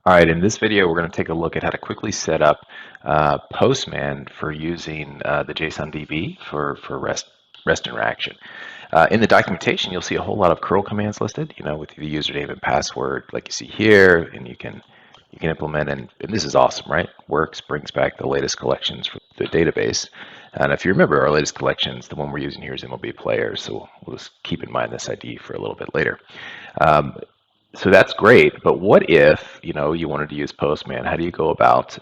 All right, in this video, we're going to take a look at how to quickly set up Postman for using the JSON DB for REST interaction. In the documentation, you'll see a whole lot of curl commands listed, with the username and password, like you see here, and you can implement, and this is awesome, right? Works, brings back the latest collections from the database. And if you remember, our latest collections, the one we're using here is MLB players, so we'll just keep in mind this ID for a little bit later. So that's great, but what if you wanted to use Postman? How do you go about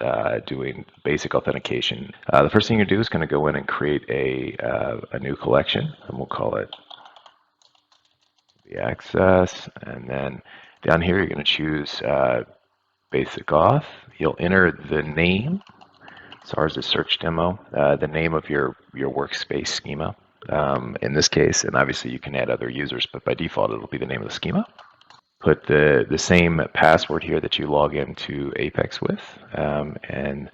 doing basic authentication? The first thing you do is going to go in and create a new collection, and we'll call it the access. And then down here, you're going to choose basic auth. You'll enter the name. So ours is search demo. The name of your workspace schema in this case, and obviously you can add other users, but by default it'll be the name of the schema. Put the same password here that you log into Apex with, and then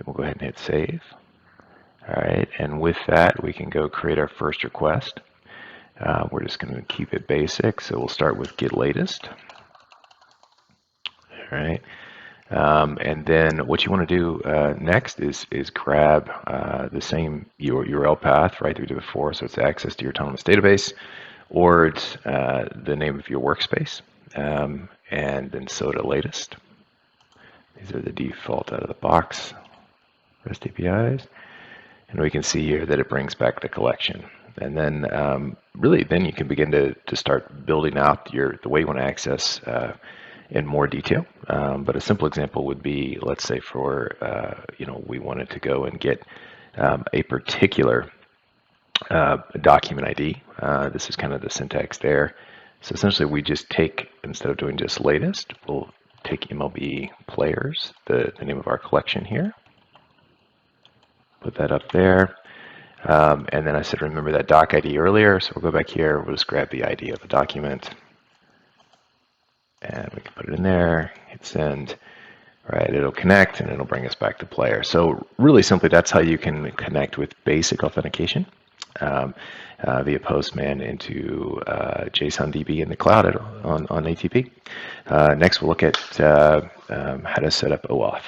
we'll go ahead and hit save. All right, and with that, we can go create our first request. We're just going to keep it basic, so we'll start with get latest. All right, and then what you want to do next is grab the same URL path right through to before, so it's access to your autonomous database, or it's the name of your workspace. And then SOTA latest. These are the default out of the box REST APIs. And we can see here that it brings back the collection. And then really then you can begin to start building out the way you want to access in more detail. But a simple example would be, let's say for, we wanted to go and get a particular document ID. This is kind of the syntax there. So essentially we just take, instead of doing just latest, we'll take MLB players, the name of our collection here, put that up there. And then I said, remember that doc ID earlier, so we'll go back here, we'll just grab the ID of the document, and we can put it in there, hit send. Right, it'll connect and it'll bring us back to player. So really simply, that's how you can connect with basic authentication via Postman into JSON DB in the cloud on ATP. Next, we'll look at how to set up OAuth.